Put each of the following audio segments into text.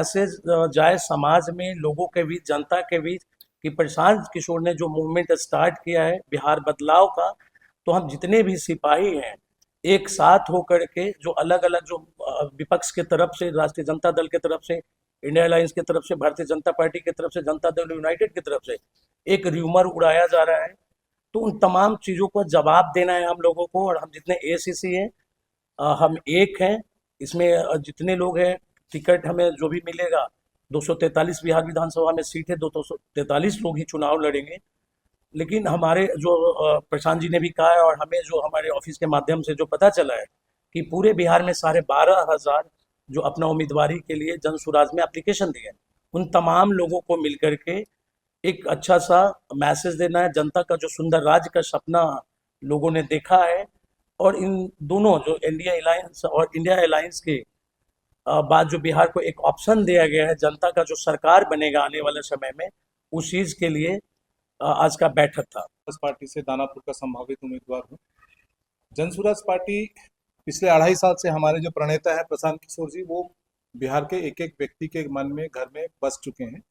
Message जाए समाज में, लोगों के बीच, जनता के बीच, कि प्रशांत किशोर ने जो मूवमेंट स्टार्ट किया है बिहार बदलाव का, तो हम जितने भी सिपाही हैं एक साथ होकर के, जो अलग अलग जो विपक्ष के तरफ से, राष्ट्रीय जनता दल के तरफ से, इंडिया अलायंस की तरफ से, भारतीय जनता पार्टी की तरफ से, जनता दल यूनाइटेड की तरफ से एक र्यूमर उड़ाया जा रहा है, तो उन तमाम चीज़ों को जवाब देना है हम लोगों को। और हम जितने एसीसी हैं, हम एक हैं इसमें। जितने लोग हैं, टिकट हमें जो भी मिलेगा, 243 बिहार विधानसभा में सीट है, 243 लोग ही चुनाव लड़ेंगे। लेकिन हमारे जो प्रशांत जी ने भी कहा है, और हमें जो हमारे ऑफिस के माध्यम से जो पता चला है, कि पूरे बिहार में 12,500 जो अपना उम्मीदवारी के लिए जन सुराज में एप्लीकेशन दिए हैं, उन तमाम लोगों को मिलकर के एक अच्छा सा मैसेज देना है। जनता का जो सुंदर राज्य का सपना लोगों ने देखा है, और इन दोनों जो इंडिया अलायंस और इंडिया अलायंस के बाद जो बिहार को एक ऑप्शन दिया गया है, जनता का जो सरकार बनेगा आने वाले समय में, उस चीज़ के लिए आज का बैठक था। कांग्रेस पार्टी से दानापुर का संभावित उम्मीदवार हूँ। जनसुराज पार्टी पिछले 2.5 साल से हमारे जो प्रणेता है प्रशांत किशोर जी, वो बिहार के एक एक व्यक्ति के मन में, घर में बस चुके हैं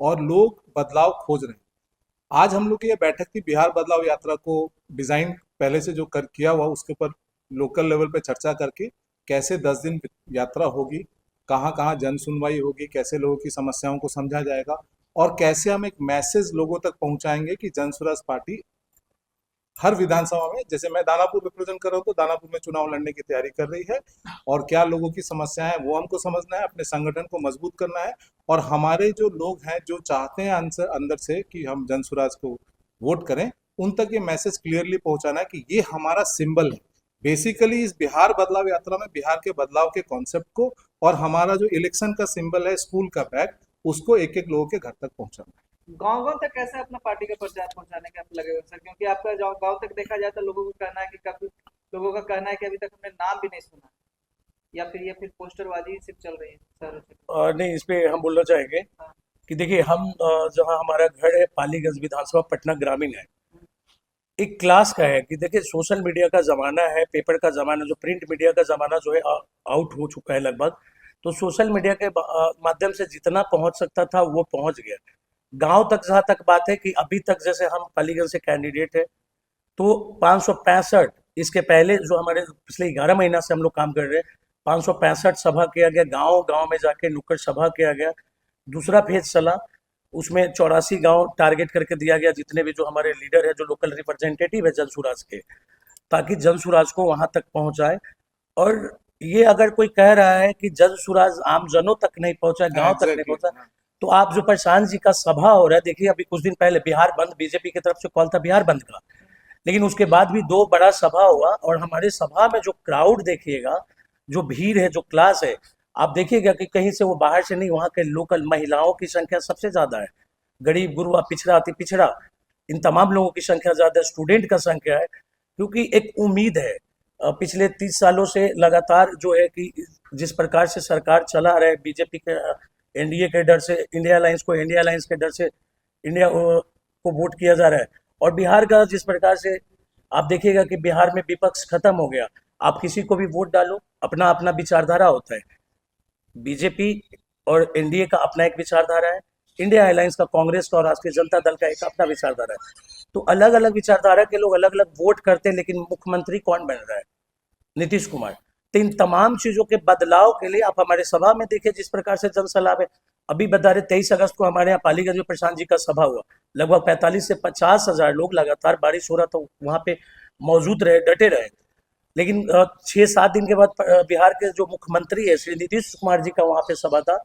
और लोग बदलाव खोज रहे हैं। आज हम लोग की यह बैठक थी बिहार बदलाव यात्रा को डिजाइन पहले से जो कर किया हुआ उसके ऊपर लोकल लेवल पे चर्चा करके कैसे 10 दिन यात्रा होगी, कहाँ कहाँ जन सुनवाई होगी, कैसे लोगों की समस्याओं को समझा जाएगा और कैसे हम एक मैसेज लोगों तक पहुंचाएंगे कि जनसुराज पार्टी हर विधानसभा में, जैसे मैं दानापुर रिप्रेजेंट कर रहा हूँ तो दानापुर में चुनाव लड़ने की तैयारी कर रही है, और क्या लोगों की समस्याएं हैं वो हमको समझना है, अपने संगठन को मजबूत करना है। और हमारे जो लोग हैं जो चाहते हैं अंदर से कि हम जनसुराज को वोट करें, उन तक ये मैसेज क्लियरली पहुंचाना है कि ये हमारा सिंबल है। बेसिकली इस बिहार बदलाव यात्रा में बिहार के बदलाव के कॉन्सेप्ट को और हमारा जो इलेक्शन का सिंबल है स्कूल का बैग, उसको एक एक लोगों के घर तक पहुंचाना है। गांव गांव तक कैसे अपना पार्टी का प्रचार पहुंचाने के आप लगे हुए हैं, सर? क्योंकि आपका गांव तक देखा जाए तो लोगों का कहना है कि काफी लोगों का कहना है कि अभी तक हमने नाम भी नहीं सुना, या फिर पोस्टरबाजी सिर्फ चल रही है शहरों से। नहीं, इस पे हम बोलना चाहेंगे हाँ। कि देखिए, हम जहाँ हमारा घर है, पालीगंज विधानसभा, पटना ग्रामीण है, एक क्लास का है कि देखिए, सोशल मीडिया का ज़माना है, पेपर का ज़माना, जो प्रिंट मीडिया का ज़माना जो है आउट हो चुका है लगभग। तो सोशल मीडिया के माध्यम से जितना पहुंच सकता था वो पहुंच गया। गांव तक जहाँ तक बात है कि अभी तक, जैसे हम पालीगंज से कैंडिडेट है, तो 565, इसके पहले जो हमारे पिछले 11 महीना से हम लोग काम कर रहे हैं, 565 सभा किया गया, गांव गांव में जाके नुक्कड़ सभा किया गया। दूसरा फेज चला, उसमें 84 गांव टारगेट करके दिया गया, जितने भी जो हमारे लीडर है, जो लोकल रिप्रेजेंटेटिव है जनसुराज के, ताकि जनसुराज को वहां तक पहुंचाए। और ये अगर कोई कह रहा है कि जनसुराज आम जनों तक नहीं पहुंचा, गांव तक नहीं पहुंचा, तो आप जो प्रशांत जी का सभा हो रहा है, देखिए अभी कुछ दिन पहले बिहार बंद, बीजेपी की तरफ से कॉल था बिहार बंद का, लेकिन उसके बाद भी 2 बड़ा सभा हुआ, और हमारे सभा में जो क्राउड देखिएगा, जो भीड़ है, जो क्लास है, आप देखिएगा कि कहीं से वो बाहर से नहीं, वहाँ के लोकल महिलाओं की संख्या सबसे ज्यादा है, गरीब गुरबा, पिछड़ा अति पिछड़ा, इन तमाम लोगों की संख्या ज्यादा है, स्टूडेंट का संख्या है। क्योंकि एक उम्मीद है, पिछले 30 सालों से लगातार जो है कि जिस प्रकार से सरकार चला रहे, बीजेपी के एनडीए के डर से, इंडिया अलायंस को इंडिया अलायंस के डर से इंडिया को वोट किया जा रहा है, और बिहार का जिस प्रकार से आप देखिएगा कि बिहार में विपक्ष खत्म हो गया। आप किसी को भी वोट डालो, अपना अपना विचारधारा होता है। बीजेपी और एनडीए का अपना एक विचारधारा है, इंडिया अलायंस का, कांग्रेस का और राष्ट्रीय जनता दल का एक अपना विचारधारा है। तो अलग अलग विचारधारा के लोग अलग अलग वोट करते हैं, लेकिन मुख्यमंत्री कौन बन रहा है? नीतीश कुमार। तो इन तमाम चीजों के बदलाव के लिए आप हमारे सभा में देखिए जिस प्रकार से जन सलाह है। अभी बता रहे 23 अगस्त को हमारे यहाँ पालीगंज में प्रशांत जी का सभा हुआ, लगभग 45 से 50 हजार लोग, लगातार बारिश हो रहा था, वहां पे मौजूद रहे, डटे रहे। लेकिन 6-7 दिन के बाद बिहार के जो मुख्यमंत्री है श्री नीतीश कुमार जी का वहां पे सभा था।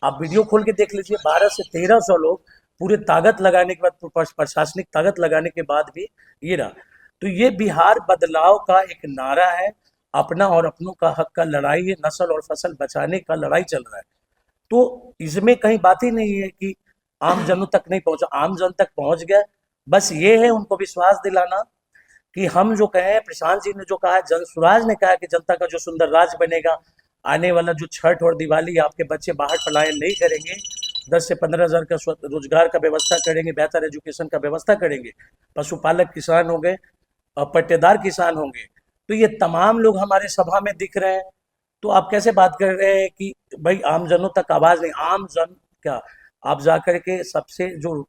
आप वीडियो खोल के देख लीजिए, 12 से 1300 लोग पूरे ताकत लगाने के बाद, प्रशासनिक ताकत लगाने के बाद भी ये रहा। तो ये बिहार बदलाव का एक नारा है, अपना और अपनों का हक का लड़ाई है, नस्ल और फसल बचाने का लड़ाई चल रहा है। तो इसमें कहीं बात ही नहीं है कि आम जनों तक नहीं पहुंचा, आम जन तक पहुंच गया। बस ये है उनको विश्वास दिलाना कि हम जो कहें, प्रशांत जी ने जो कहा है, जनसुराज ने कहा कि जनता का जो सुंदर राज्य बनेगा, आने वाला जो छठ और दिवाली, आपके बच्चे बाहर पलायन नहीं करेंगे, 10 से 15 हजार का रोजगार का व्यवस्था करेंगे, बेहतर एजुकेशन का व्यवस्था करेंगे, पशुपालक किसान होंगे, पट्टेदार किसान होंगे। तो ये तमाम लोग हमारे सभा में दिख रहे हैं। तो आप कैसे बात कर रहे हैं कि भाई आमजनों तक आवाज नहीं, आम जन क्या, आप जाकर के सबसे जो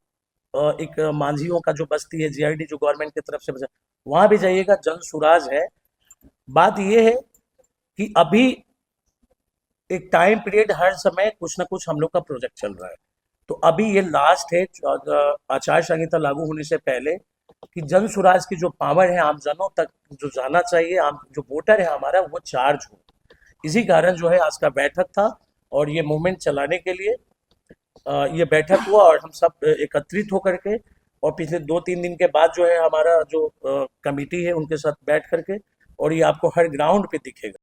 एक मांझियों का जो बस्ती है जीआईडी जो गवर्नमेंट की तरफ से बचा, वहां भी जाइएगा, जन सुराज है। बात ये है कि अभी एक टाइम पीरियड हर समय कुछ ना कुछ हम लोग का प्रोजेक्ट चल रहा है, तो अभी ये लास्ट है आचार संहिता लागू होने से पहले कि जन सुराज की जो पावर है आमजनों तक जो जाना चाहिए, आम जो वोटर है हमारा वो चार्ज हो। इसी कारण जो है आज का बैठक था, और ये मूवमेंट चलाने के लिए ये बैठक हुआ, और हम सब एकत्रित होकर के, और पिछले 2-3 दिन के बाद जो है हमारा जो कमेटी है उनके साथ बैठ करके, और ये आपको हर ग्राउंड पे दिखेगा।